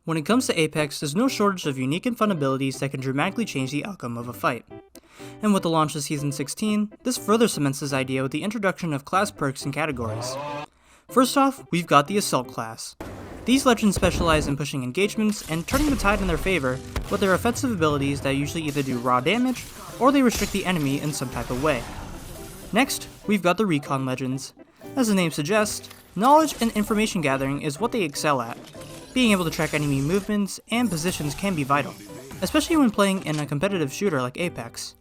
When it comes to Apex, there's no shortage of unique and fun abilities that can dramatically change the outcome of a fight. And with the launch of Season 16, this further cements this idea with the introduction of class perks and categories. First off, we've got the Assault class. These legends specialize in pushing engagements and turning the tide in their favor with their offensive abilities that usually either do raw damage or they restrict the enemy in some type of way. Next, we've got the Recon legends. As the name suggests, knowledge and information gathering is what they excel at. Being able to track enemy movements and positions can be vital, especially when playing in a competitive shooter like Apex.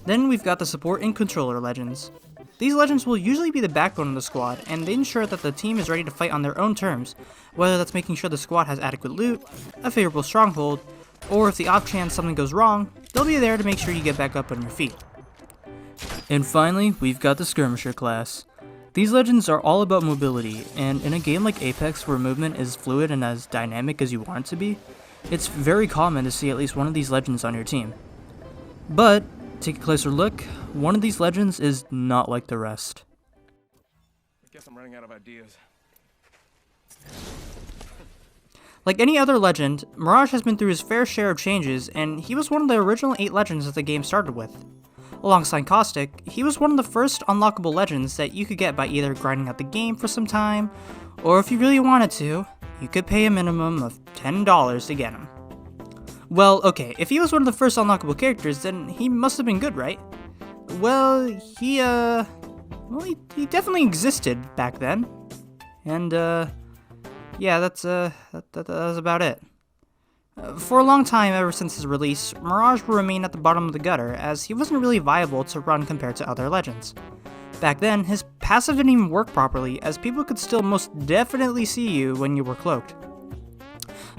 Then we've got the Support and Controller legends. These legends will usually be the backbone of the squad, and they ensure that the team is ready to fight on their own terms, whether that's making sure the squad has adequate loot, a favorable stronghold, or if the off chance something goes wrong, they'll be there to make sure you get back up on your feet. And finally, we've got the Skirmisher class. These legends are all about mobility, and in a game like Apex where movement is fluid and as dynamic as you want it to be, it's very common to see at least one of these legends on your team. But, take a closer look, one of these legends is not like the rest. I guess I'm running out of ideas. Like any other legend, Mirage has been through his fair share of changes, and he was one of the original 8 legends that the game started with. Alongside Caustic, he was one of the first unlockable legends that you could get by either grinding out the game for some time, or if you really wanted to, you could pay a minimum of $10 to get him. Well, okay, if he was one of the first unlockable characters, then he must have been good, right? Well, he definitely existed back then. And, yeah, that was about it. For a long time, ever since his release, Mirage will remain at the bottom of the gutter, as he wasn't really viable to run compared to other legends. Back then, his passive didn't even work properly, as people could still most definitely see you when you were cloaked.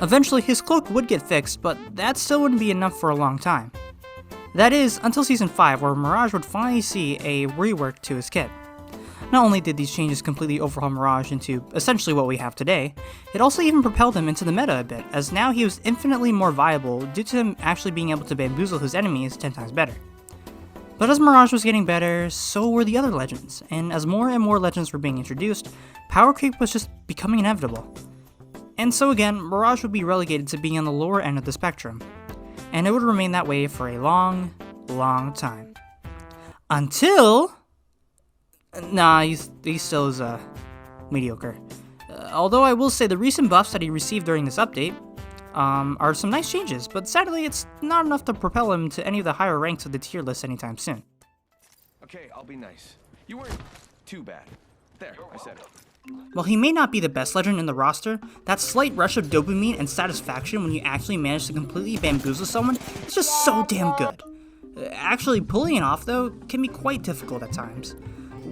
Eventually, his cloak would get fixed, but that still wouldn't be enough for a long time. That is, until Season 5, where Mirage would finally see a rework to his kit. Not only did these changes completely overhaul Mirage into essentially what we have today, it also even propelled him into the meta a bit, as now he was infinitely more viable due to him actually being able to bamboozle his enemies 10 times better. But as Mirage was getting better, so were the other legends, and as more and more legends were being introduced, power creep was just becoming inevitable. And so again, Mirage would be relegated to being on the lower end of the spectrum, and it would remain that way for a long, long time. Until... Nah, he still is mediocre. Although I will say the recent buffs that he received during this update are some nice changes, but sadly it's not enough to propel him to any of the higher ranks of the tier list anytime soon. Okay, I'll be nice. You weren't too bad. There, I said it. While he may not be the best legend in the roster, that slight rush of dopamine and satisfaction when you actually manage to completely bamboozle someone is just so damn good. Actually pulling it off though can be quite difficult at times.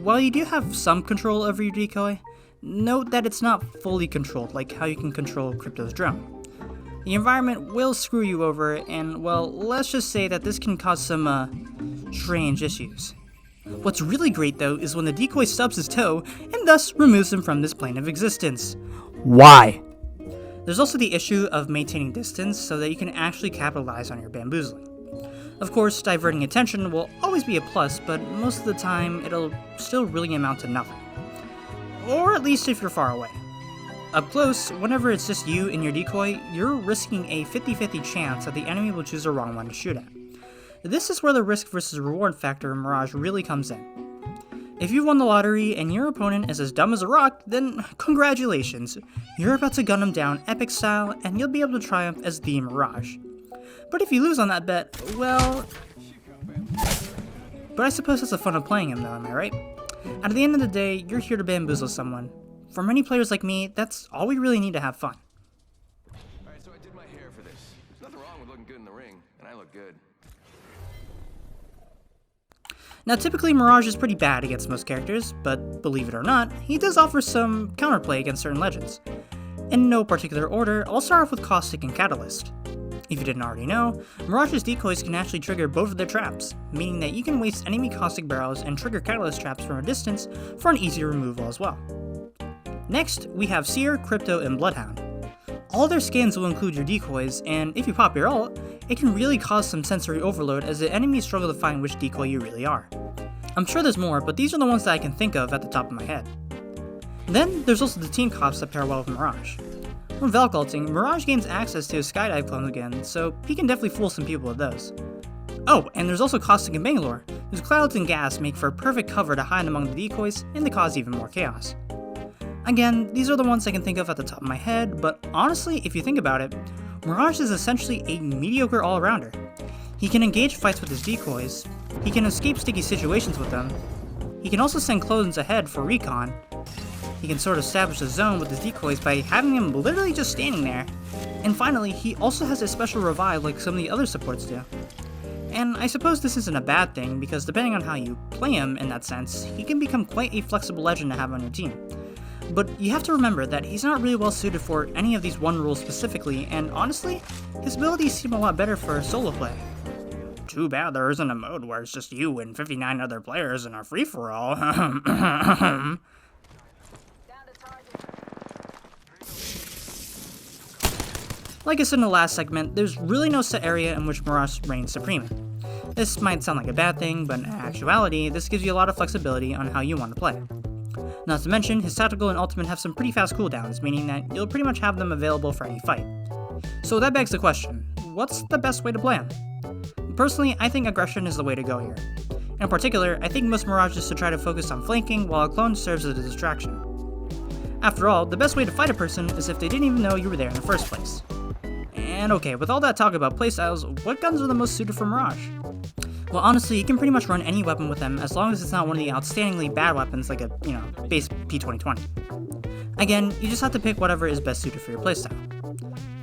While you do have some control over your decoy, note that it's not fully controlled like how you can control Crypto's drone. The environment will screw you over, and well, let's just say that this can cause some strange issues. What's really great though is when the decoy stubs his toe and thus removes him from this plane of existence. Why? There's also the issue of maintaining distance so that you can actually capitalize on your bamboozling. Of course, diverting attention will always be a plus, but most of the time it'll still really amount to nothing. Or at least if you're far away. Up close, whenever it's just you and your decoy, you're risking a 50-50 chance that the enemy will choose the wrong one to shoot at. This is where the risk versus reward factor in Mirage really comes in. If you've won the lottery and your opponent is as dumb as a rock, then congratulations, you're about to gun him down epic style and you'll be able to triumph as the Mirage. But if you lose on that bet, well... But I suppose that's the fun of playing him though, am I right? At the end of the day, you're here to bamboozle someone. For many players like me, that's all we really need to have fun. Alright, so I did my hair for this. There's nothing wrong with looking good in the ring, and I look good. Now typically Mirage is pretty bad against most characters, but believe it or not, he does offer some counterplay against certain legends. In no particular order, I'll start off with Caustic and Catalyst. If you didn't already know, Mirage's decoys can actually trigger both of their traps, meaning that you can waste enemy caustic barrels and trigger catalyst traps from a distance for an easy removal as well. Next, we have Seer, Crypto, and Bloodhound. All their skins will include your decoys, and if you pop your ult, it can really cause some sensory overload as the enemies struggle to find which decoy you really are. I'm sure there's more, but these are the ones that I can think of at the top of my head. Then, there's also the team cops that pair well with Mirage. When Valk ulting, Mirage gains access to his skydive clones again, so he can definitely fool some people with those. Oh, and there's also Caustic and Bangalore, whose clouds and gas make for perfect cover to hide among the decoys and to cause even more chaos. Again, these are the ones I can think of at the top of my head, but honestly, if you think about it, Mirage is essentially a mediocre all-rounder. He can engage fights with his decoys, he can escape sticky situations with them, he can also send clones ahead for recon, he can sort of establish a zone with his decoys by having him literally just standing there, and finally, he also has a special revive like some of the other supports do. And I suppose this isn't a bad thing, because depending on how you play him in that sense, he can become quite a flexible legend to have on your team. But you have to remember that he's not really well suited for any of these one rules specifically, and honestly, his abilities seem a lot better for solo play. Too bad there isn't a mode where it's just you and 59 other players in a free-for-all. Like I said in the last segment, there's really no set area in which Mirage reigns supreme in. This might sound like a bad thing, but in actuality, this gives you a lot of flexibility on how you want to play. Not to mention, his tactical and ultimate have some pretty fast cooldowns, meaning that you'll pretty much have them available for any fight. So that begs the question, what's the best way to play him? Personally, I think aggression is the way to go here. In particular, I think most Mirages should try to focus on flanking while a clone serves as a distraction. After all, the best way to fight a person is if they didn't even know you were there in the first place. And okay, with all that talk about playstyles, what guns are the most suited for Mirage? Well, honestly, you can pretty much run any weapon with them as long as it's not one of the outstandingly bad weapons like a, base P2020. Again, you just have to pick whatever is best suited for your playstyle.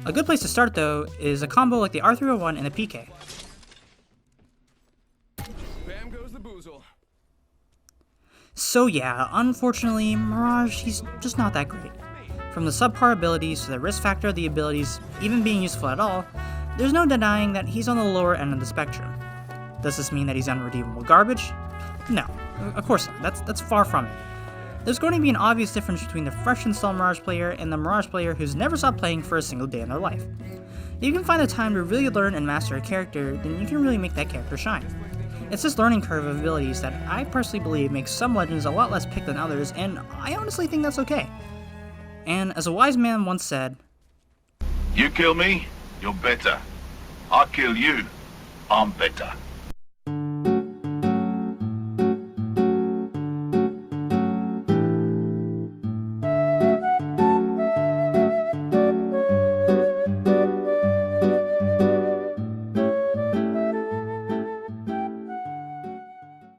A good place to start, though, is a combo like the R301 and the PK. Bam goes the boozle. So yeah, unfortunately, Mirage, he's just not that great. From the subpar abilities to the risk factor of the abilities even being useful at all, there's no denying that he's on the lower end of the spectrum. Does this mean that he's unredeemable garbage? No, of course not, that's far from it. There's going to be an obvious difference between the fresh install Mirage player and the Mirage player who's never stopped playing for a single day in their life. If you can find the time to really learn and master a character, then you can really make that character shine. It's this learning curve of abilities that I personally believe makes some legends a lot less picked than others, and I honestly think that's okay. And as a wise man once said, "You kill me, you're better. I kill you, I'm better."